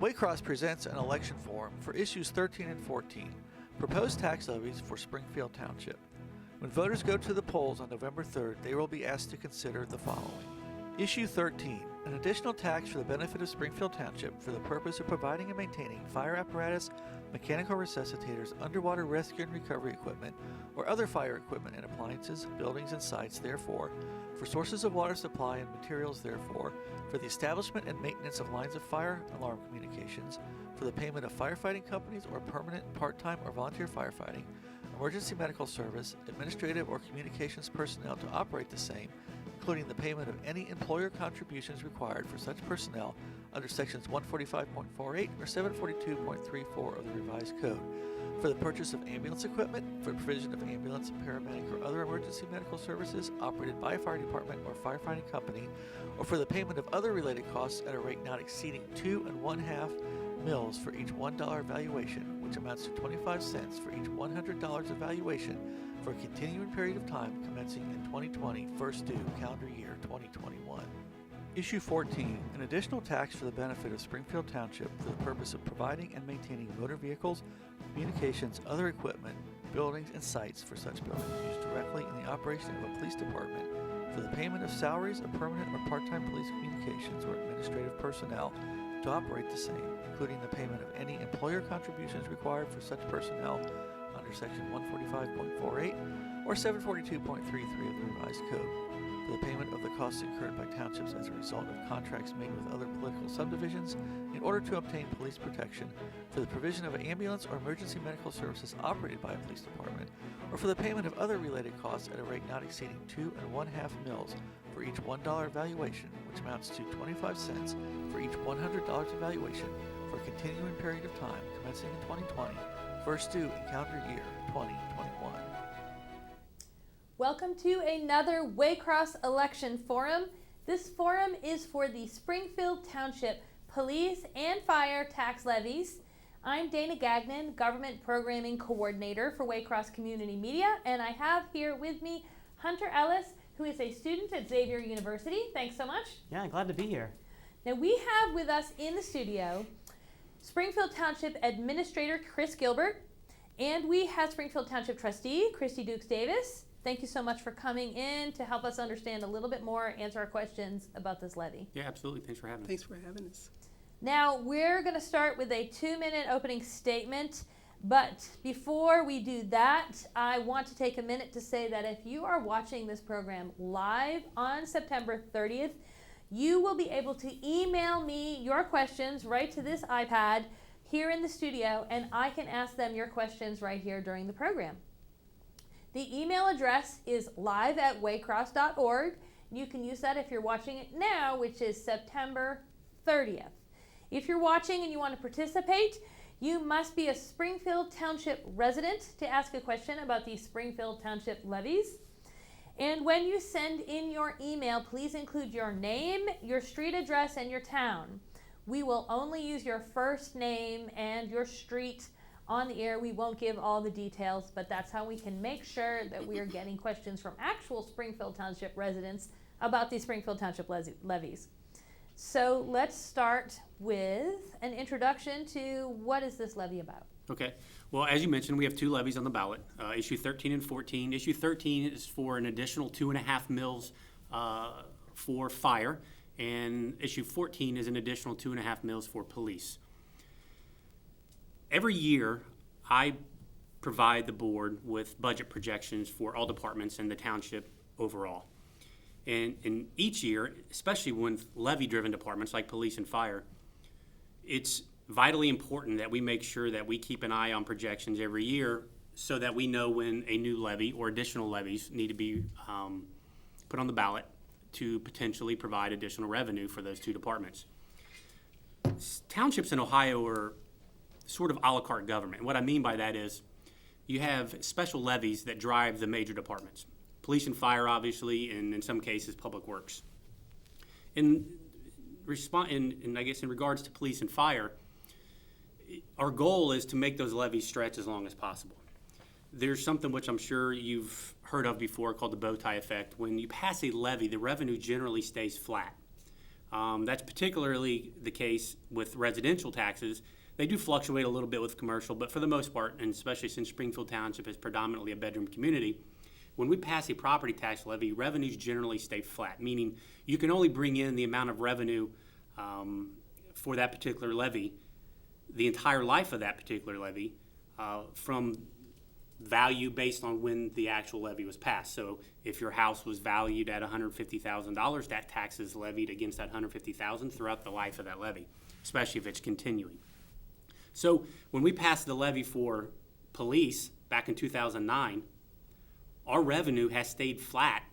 Waycross presents an election forum for issues 13 and 14, proposed tax levies for Springfield Township. When voters go to the polls on November 3rd, they will be asked to consider the following. Issue 13, an additional tax for the benefit of Springfield Township for the purpose of providing and maintaining fire apparatus, mechanical resuscitators, underwater rescue and recovery equipment, or other fire equipment and appliances, buildings and sites, therefore, for sources of water supply and materials, therefore, for the establishment and maintenance of lines of fire alarm communications, for the payment of firefighting companies or permanent, part-time, or volunteer firefighting, emergency medical service, administrative or communications personnel to operate the same, including the payment of any employer contributions required for such personnel under sections 145.48 or 742.34 of the revised code, for the purchase of ambulance equipment, for provision of ambulance, paramedic, or other emergency medical services operated by a fire department or firefighting company, or for the payment of other related costs at a rate not exceeding 2 1/2 mils for each $1 valuation, which amounts to 25 cents for each $100 of valuation for a continuing period of time commencing in 2020, first due calendar year 2021. Issue 14, an additional tax for the benefit of Springfield Township for the purpose of providing and maintaining motor vehicles, communications, other equipment, buildings, and sites for such buildings used directly in the operation of a police department, for the payment of salaries of permanent or part-time police communications or administrative personnel to operate the same, including the payment of any employer contributions required for such personnel under section 145.48 or 742.33 of the revised code, for the payment of the costs incurred by townships as a result of contracts made with other political subdivisions in order to obtain police protection, for the provision of ambulance or emergency medical services operated by a police department, or for the payment of other related costs at a rate not exceeding 2 1/2 mils for each $1 valuation, which amounts to 25 cents for each $100 of valuation for a continuing period of time commencing in 2020, first due in calendar year 2021. Welcome to another Waycross election forum. This forum is for the Springfield Township Police and Fire Tax Levies. I'm Dana Gagnon, Government Programming Coordinator for Waycross Community Media, and I have here with me Hunter Ellis, who is a student at Xavier University. Thanks so much. Yeah, glad to be here. Now we have with us in the studio Springfield Township Administrator Chris Gilbert, and we have Springfield Township Trustee Christy Dukes Davis. Thank you so much for coming in to help us understand a little bit more, answer our questions about this levy. Yeah, absolutely. Thanks for having us. Thanks for having us. Now, we're going to start with a 2-minute opening statement, but before we do that, I want to take a minute to say that if you are watching this program live on September 30th, you will be able to email me your questions right to this iPad here in the studio, and I can ask them your questions right here during the program. The email address is live@waycross.org. You can use that if you're watching it now, which is September 30th. If you're watching and you want to participate, you must be a Springfield Township resident to ask a question about the Springfield Township levies. And when you send in your email, please include your name, your street address, and your town. We will only use your first name and your street on the air. We won't give all the details, but that's how we can make sure that we are getting questions from actual Springfield Township residents about the Springfield Township levies. So let's start with an introduction to what is this levy about. Okay. Well, as you mentioned, we have 2 levies on the ballot, issue 13 and 14. Issue 13 is for an additional 2 1/2 mils for fire, and issue 14 is an additional 2 1/2 mils for police. Every year, I provide the board with budget projections for all departments in the township overall. And each year, especially with levy-driven departments like police and fire, it's vitally important that we make sure that we keep an eye on projections every year so that we know when a new levy or additional levies need to be put on the ballot to potentially provide additional revenue for those 2 departments. Townships in Ohio are sort of a la carte government. And what I mean by that is you have special levies that drive the major departments. Police and fire, obviously, and in some cases, public works. In I guess in regards to police and fire, our goal is to make those levies stretch as long as possible. There's something which I'm sure you've heard of before called the bow tie effect. When you pass a levy, the revenue generally stays flat. That's particularly the case with residential taxes. They do fluctuate a little bit with commercial, but for the most part, and especially since Springfield Township is predominantly a bedroom community, when we pass a property tax levy, revenues generally stay flat, meaning you can only bring in the amount of revenue for that particular levy, the entire life of that particular levy, from value based on when the actual levy was passed. So if your house was valued at $150,000, that tax is levied against that $150,000 throughout the life of that levy, especially if it's continuing. So when we passed the levy for police back in 2009, our revenue has stayed flat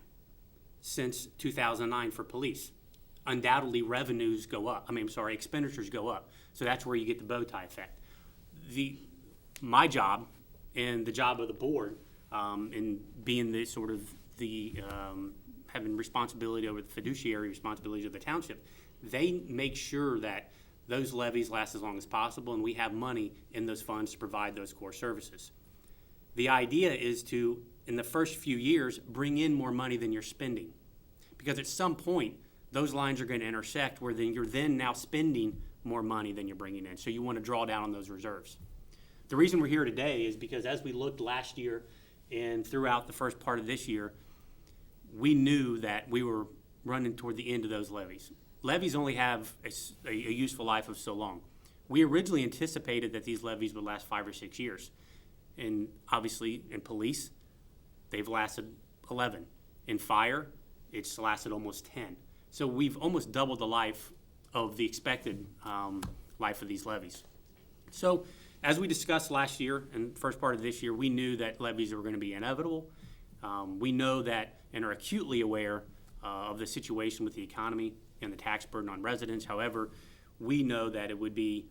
since 2009 for police. Undoubtedly, revenues go up. Expenditures go up. So that's where you get the bow tie effect. My job and the job of the board, and being the sort of having responsibility over the fiduciary responsibilities of the township, they make sure that those levies last as long as possible, and we have money in those funds to provide those core services. The idea is to, in the first few years, bring in more money than you're spending. Because at some point, those lines are going to intersect where then you're then now spending more money than you're bringing in. So you want to draw down on those reserves. The reason we're here today is because as we looked last year and throughout the first part of this year, we knew that we were running toward the end of those levies. Levies only have a useful life of so long. We originally anticipated that these levies would last 5 or 6 years. And obviously in police, they've lasted 11. In fire, it's lasted almost 10. So we've almost doubled the life of the expected life of these levies. So as we discussed last year and the first part of this year, we knew that levies were going to be inevitable. We know that and are acutely aware of the situation with the economy and the tax burden on residents. However, we know that it would be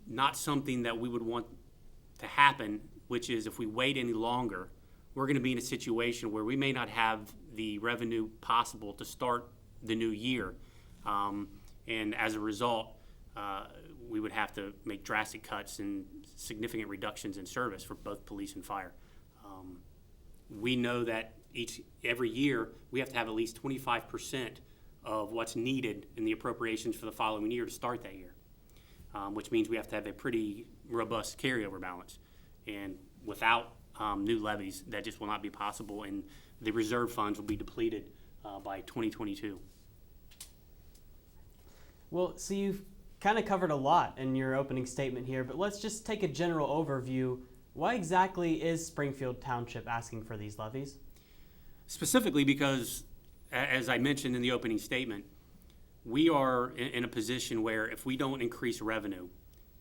not something that we would want to happen, which is if we wait any longer, we're going to be in a situation where we may not have the revenue possible to start the new year. And as a result, we would have to make drastic cuts and significant reductions in service for both police and fire. We know that every year we have to have at least 25% of what's needed in the appropriations for the following year to start that year, which means we have to have a pretty robust carryover balance. And without new levies, that just will not be possible, and the reserve funds will be depleted by 2022. Well, so you've kind of covered a lot in your opening statement here, but let's just take a general overview. Why exactly is Springfield Township asking for these levies? Specifically because, as I mentioned in the opening statement, we are in a position where if we don't increase revenue,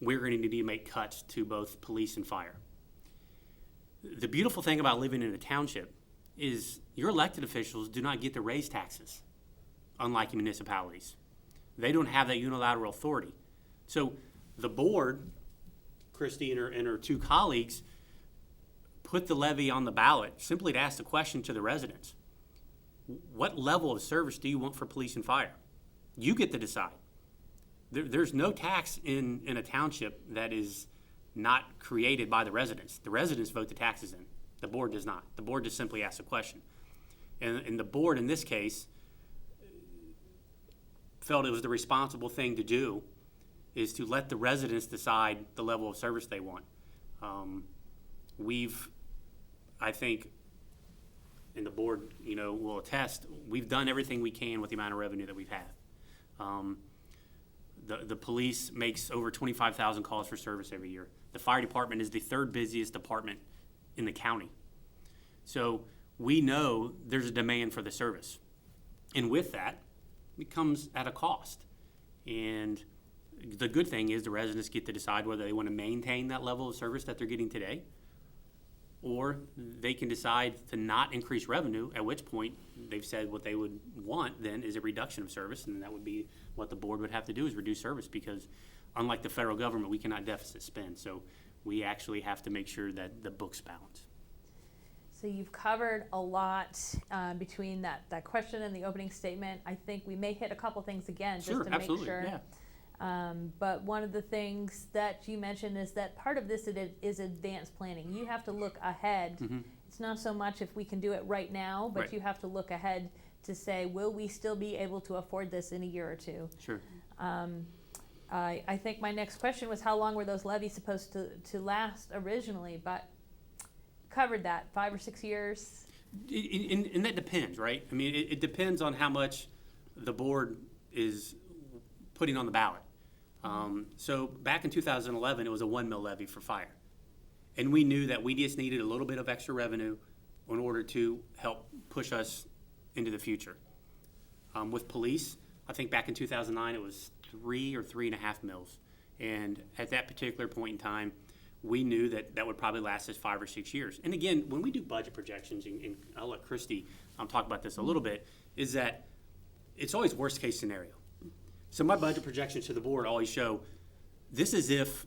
we're going to need to make cuts to both police and fire. The beautiful thing about living in a township is your elected officials do not get to raise taxes, unlike municipalities. They don't have that unilateral authority. So the board, Christy and her two colleagues, put the levy on the ballot simply to ask the question to the residents. What level of service do you want for police and fire? You get to decide. There's no tax in a township that is not created by the residents. The residents vote the taxes in. The board does not. The board just simply asks a question. And the board, in this case, felt it was the responsible thing to do is to let the residents decide the level of service they want. I think, and the board, will attest, we've done everything we can with the amount of revenue that we've had. The police makes over 25,000 calls for service every year. The fire department is the third busiest department in the county. So we know there's a demand for the service. And with that, it comes at a cost. And the good thing is the residents get to decide whether they want to maintain that level of service that they're getting today, or they can decide to not increase revenue, at which point they've said what they would want then is a reduction of service, and that would be what the board would have to do is reduce service, because unlike the federal government, we cannot deficit spend. So we actually have to make sure that the books balance. So you've covered a lot between that question and the opening statement. I think we may hit a couple things again just to make sure. Yeah. But one of the things that you mentioned is that part of this is advanced planning. You have to look ahead. Mm-hmm. It's not so much if we can do it right now, but right. You have to look ahead to say, will we still be able to afford this in a year or two? Sure. I think my next question was, how long were those levies supposed to last originally? But covered that, 5 or 6 years. And that depends, right? I mean, it depends on how much the board is putting on the ballot. So back in 2011, it was a 1 mil levy for fire. And we knew that we just needed a little bit of extra revenue in order to help push us into the future. With police, I think back in 2009, it was 3 or 3.5 mils. And at that particular point in time, we knew that that would probably last us 5 or 6 years. And again, when we do budget projections, and I'll let Christy talk about this a little bit, is that it's always worst case scenario. So my budget projections to the board always show this is if,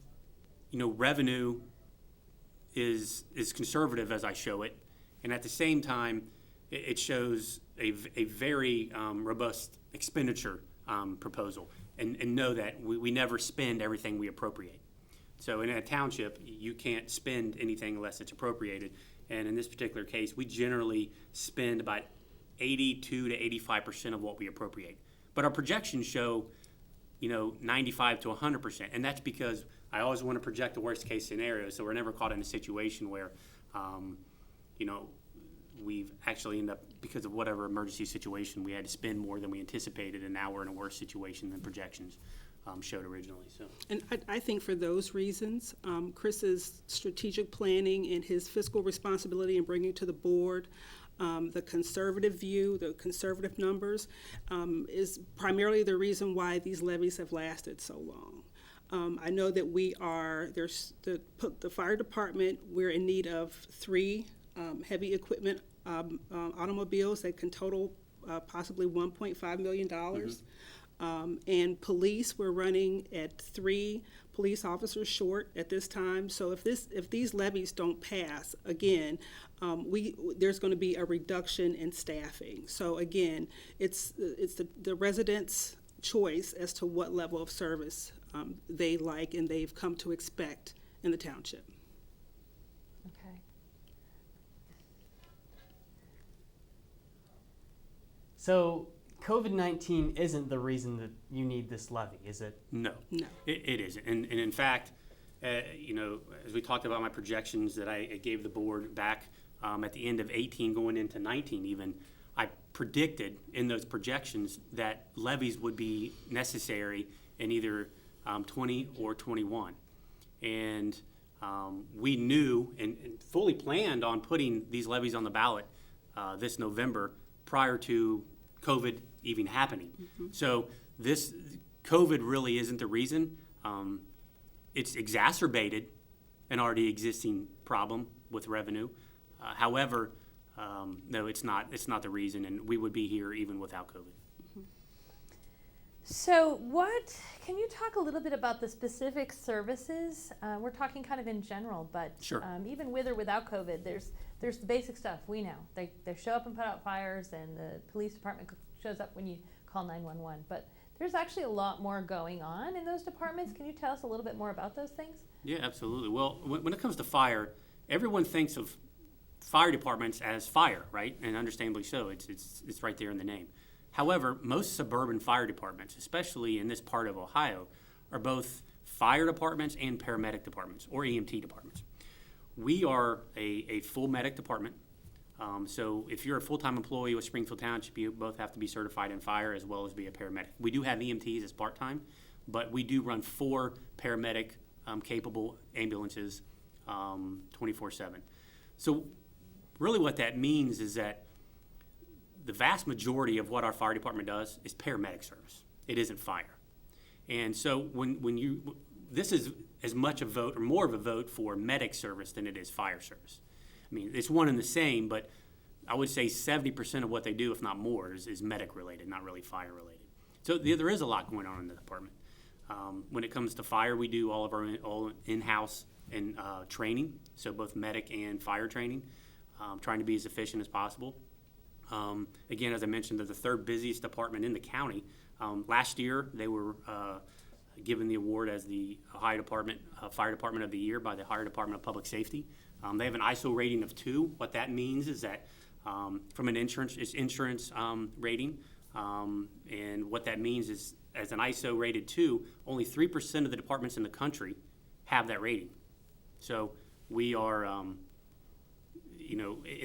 revenue is conservative as I show it, and at the same time, it shows a very robust expenditure proposal, and know that we never spend everything we appropriate. So in a township, you can't spend anything unless it's appropriated, and in this particular case, we generally spend about 82 to 85% of what we appropriate. But our projections show 95 to 100%, and that's because I always want to project the worst case scenario, so we're never caught in a situation where, we've actually ended up, because of whatever emergency situation, we had to spend more than we anticipated, and now we're in a worse situation than projections showed originally. So, and I think for those reasons, Chris's strategic planning and his fiscal responsibility and bringing to the board the conservative view, the conservative numbers, is primarily the reason why these levies have lasted so long. I know that there's the fire department, we're in need of 3 heavy equipment automobiles that can total possibly $1.5 million. And police, we're running at 3 police officers short at this time. So if these levies don't pass, again, there's going to be a reduction in staffing. So again, it's the residents' choice as to what level of service they like and they've come to expect in the township. Okay. So COVID-19 isn't the reason that you need this levy, is it? no. No. It isn't. And in fact, as we talked about my projections that I gave the board back at the end of 18 going into 19 even, I predicted in those projections that levies would be necessary in either 20 or 21. And we knew and fully planned on putting these levies on the ballot this November prior to COVID even happening. So this COVID really isn't the reason. It's exacerbated an already existing problem with revenue. However, no, it's not the reason, and we would be here even without COVID. So can you talk a little bit about the specific services? We're talking kind of in general, but Sure. Even with or without COVID, there's the basic stuff we know. They show up and put out fires, and the police department shows up when you call 911. But there's actually a lot more going on in those departments. Can you tell us a little bit more about those things? Yeah, absolutely. Well, when it comes to fire, everyone thinks of fire departments as fire, right? And understandably so. It's right there in the name. However, most suburban fire departments, especially in this part of Ohio, are both fire departments and paramedic departments, or EMT departments. We are a full medic department. So if you're a full-time employee with Springfield Township, you both have to be certified in fire as well as be a paramedic. We do have EMTs as part-time, but we do run 4 paramedic capable ambulances 24/7. So really what that means is that the vast majority of what our fire department does is paramedic service. It isn't fire. And so this is as much a vote or more of a vote for medic service than it is fire service. I mean, it's one and the same, but I would say 70% of what they do, if not more, is medic related, not really fire related. So there is a lot going on in the department. When it comes to fire, we do all of our in-house and training, so both medic and fire training, trying to be as efficient as possible. Again, as I mentioned, they're the 3rd busiest department in the county. Last year, they were given the award as the Ohio Fire Department of the Year by the Ohio Department of Public Safety. They have an ISO rating of 2. What that means is that From an insurance rating, and what that means is, as an ISO rated 2, only 3% of the departments in the country have that rating. So we are, in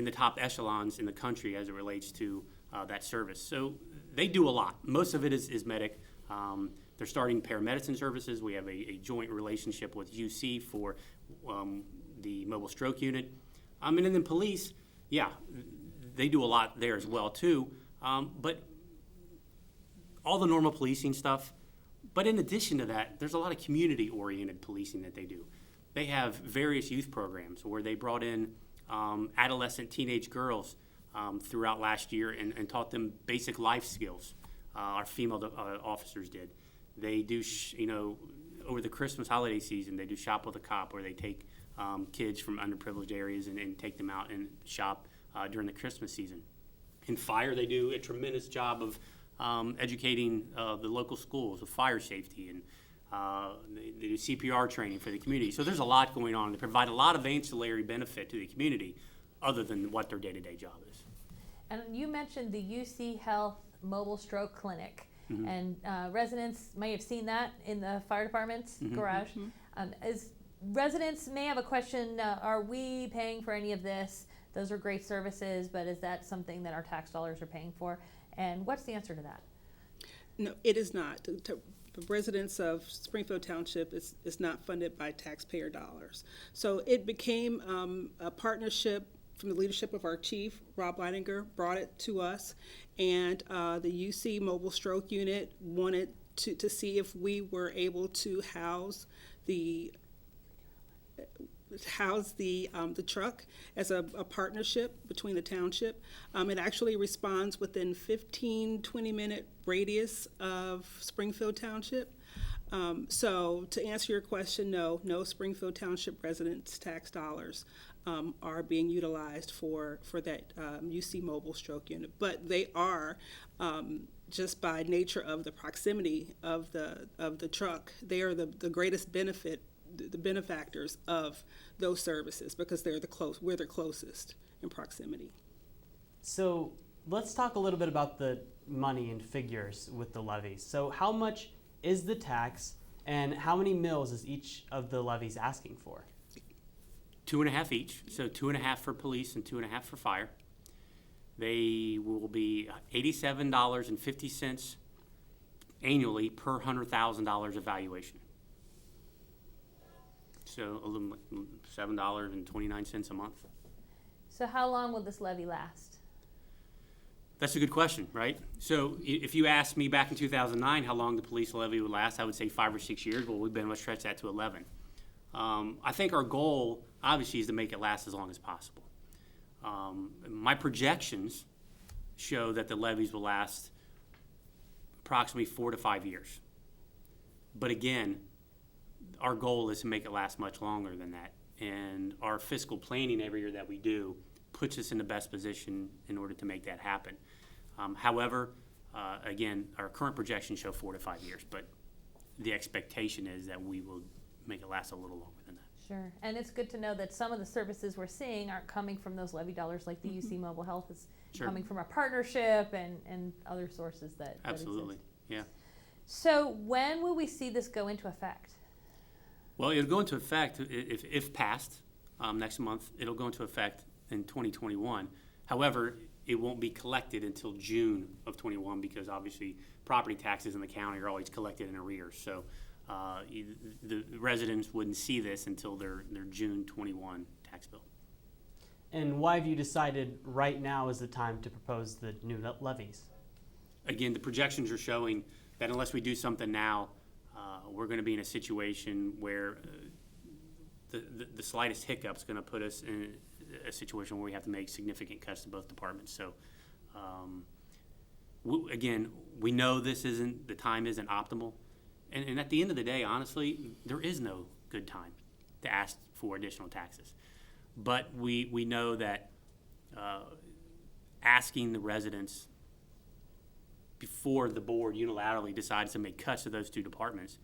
the top echelons in the country as it relates to that service. So they do a lot. Most of it is medic. They're starting paramedicine services. We have a joint relationship with UC for the mobile stroke unit. And then police, yeah, they do a lot there as well too. But all the normal policing stuff. But in addition to that, there's a lot of community-oriented policing that they do. They have various youth programs where they brought in adolescent teenage girls throughout last year and taught them basic life skills. Our female officers did. They do, over the Christmas holiday season, they do Shop with a Cop, where they take kids from underprivileged areas and take them out and shop during the Christmas season. In fire, they do a tremendous job of educating the local schools with fire safety, and they do CPR training for the community. So there's a lot going on. They provide a lot of ancillary benefit to the community other than what their day-to-day job is. And you mentioned the UC Health Mobile Stroke Clinic. Mm-hmm. And residents may have seen that in the fire department's mm-hmm. garage. Mm-hmm. As residents may have a question, are we paying for any of this? Those are great services, but is that something that our tax dollars are paying for? And what's the answer to that? No, it is not. The residents of Springfield Township is not funded by taxpayer dollars. So it became a partnership from the leadership of our chief, Rob Leininger, brought it to us, and the UC Mobile Stroke Unit wanted to see if we were able to house the truck as a partnership between the township. It actually responds within 15-20-minute radius of Springfield Township. So to answer your question, no Springfield Township residents' tax dollars are being utilized for that UC Mobile Stroke Unit, but they are just by nature of the proximity of the truck. They are the greatest the benefactors of those services because we're the closest in proximity. So let's talk a little bit about the money and figures with the levies. So how much is the tax, and how many mills is each of the levies asking for? 2.5 each, so 2.5 for police and 2.5 for fire. They will be $87.50 annually per $100,000 of valuation. So $7.29 a month. So how long will this levy last? That's a good question, right? So if you asked me back in 2009 how long the police levy would last, I would say 5 or 6 years. Well, we've been able to stretch that to 11. I think our goal, obviously, is to make it last as long as possible. My projections show that the levies will last approximately 4 to 5 years. But again, our goal is to make it last much longer than that. And our fiscal planning every year that we do puts us in the best position in order to make that happen. However, again, our current projections show 4 to 5 years, but the expectation is that we will make it last a little longer than that. Sure, and it's good to know that some of the services we're seeing aren't coming from those levy dollars, like the UC Mobile Health is coming from our partnership and other sources that Absolutely, that yeah. So when will we see this go into effect? Well, it'll go into effect if passed next month. It'll go into effect in 2021. However, it won't be collected until June of 21 because obviously property taxes in the county are always collected in arrears. So the residents wouldn't see this until their June 21 tax bill. And why have you decided right now is the time to propose the new levies? Again, the projections are showing that unless we do something now, we're going to be in a situation where the slightest hiccup is going to put us in a situation where we have to make significant cuts to both departments. So, again, we know the time isn't optimal. And at the end of the day, honestly, there is no good time to ask for additional taxes. But we know that asking the residents before the board unilaterally decides to make cuts to those two departments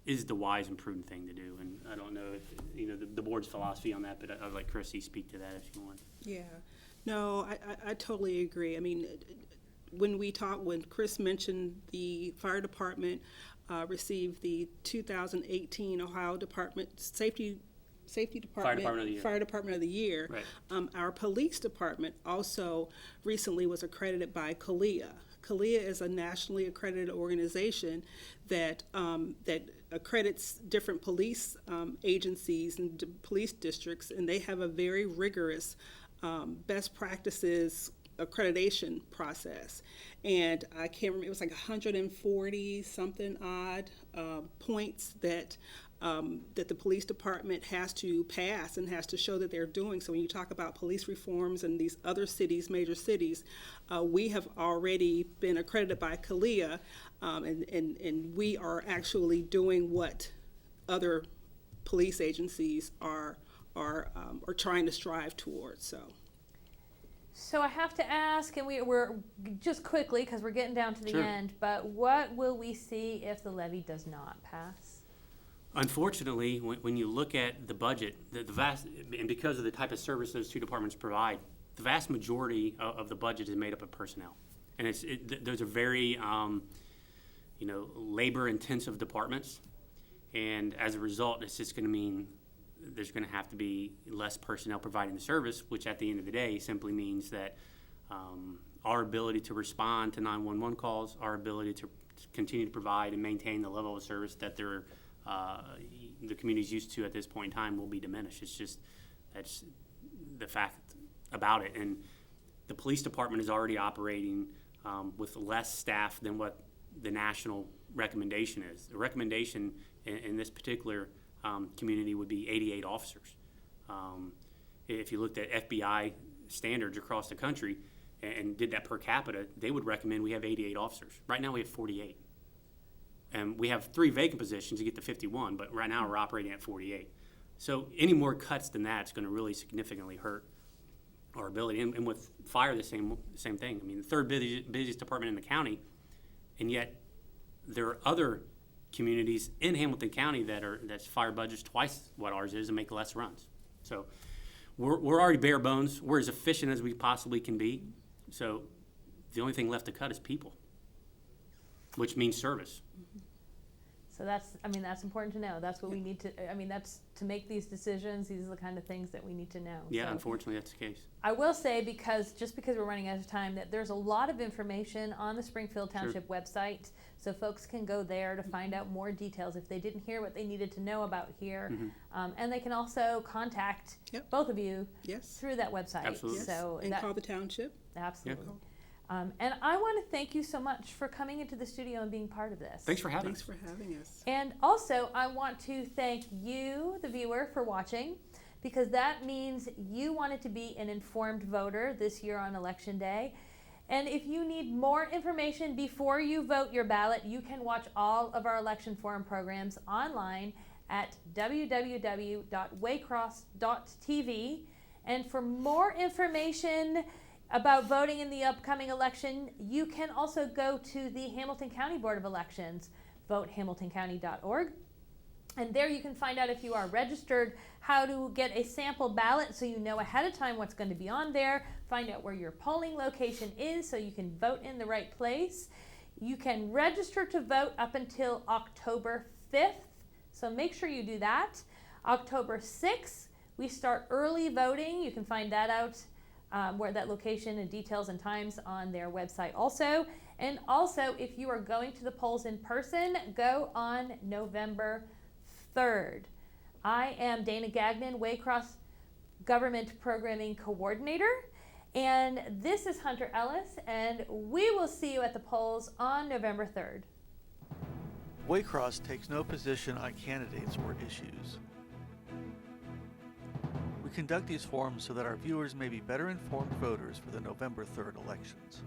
is the wise and prudent thing to do. And I don't know if the board's philosophy on that, but I'd like Chrissy speak to that if you want. Yeah, No, I totally agree. I mean, when Chris mentioned the fire department received the 2018 Ohio Safety Department Fire Department of the Year. Right. Our police department also recently was accredited by CALEA. CALEA is a nationally accredited organization that accredits different police agencies and police districts, and they have a very rigorous best practices accreditation process. And I can't remember, it was like 140 something odd points that the police department has to pass and has to show that they're doing. So when you talk about police reforms in these other cities, major cities, we have already been accredited by CALEA, and we are actually doing what other police agencies are trying to strive towards. So I have to ask, and we're just quickly, because we're getting down to the Sure. end, but what will we see if the levy does not pass? Unfortunately, when you look at the budget, the vast, and because of the type of service those two departments provide, the vast majority of the budget is made up of personnel. And those are very, labor-intensive departments. And as a result, it's just going to mean there's going to have to be less personnel providing the service, which at the end of the day simply means that our ability to respond to 911 calls, our ability to continue to provide and maintain the level of service that the community's used to at this point in time will be diminished. That's the fact about it. And the police department is already operating with less staff than what the national recommendation is. The recommendation in this particular community would be 88 officers. If you looked at FBI standards across the country and did that per capita, they would recommend we have 88 officers. Right now we have 48. And we have 3 vacant positions to get to 51, but right now we're operating at 48. So any more cuts than that is going to really significantly hurt our ability. And with fire, the same thing. I mean, the third busiest department in the county, and yet there are other communities in Hamilton County that's fire budgets twice what ours is and make less runs. So we're already bare bones. We're as efficient as we possibly can be. So the only thing left to cut is people, which means service. So that's important to know. That's what we need to, that's to make these decisions. These are the kind of things that we need to know. Yeah, So unfortunately, that's the case. I will say, because we're running out of time, that there's a lot of information on the Springfield Township website. So folks can go there to find out more details if they didn't hear what they needed to know about here. And they can also contact both of you through that website. Absolutely. Yes. So And call the township. Absolutely. And I want to thank you so much for coming into the studio and being part of this. Thanks for having us. Thanks for having us. And also, I want to thank you, the viewer, for watching, because that means you wanted to be an informed voter this year on Election Day. And if you need more information before you vote your ballot, you can watch all of our election forum programs online at www.waycross.tv. And for more information about voting in the upcoming election, you can also go to the Hamilton County Board of Elections, votehamiltoncounty.org. And there you can find out if you are registered, how to get a sample ballot so you know ahead of time what's going to be on there, find out where your polling location is so you can vote in the right place. You can register to vote up until October 5th, so make sure you do that. October 6th, we start early voting. You can find that out, where that location and details and times on their website also. And also, if you are going to the polls in person, go on November 3rd. I am Dana Gagnon, Waycross Government Programming Coordinator, and this is Hunter Ellis, and we will see you at the polls on November 3rd. Waycross takes no position on candidates or issues. We conduct these forums so that our viewers may be better informed voters for the November 3rd elections.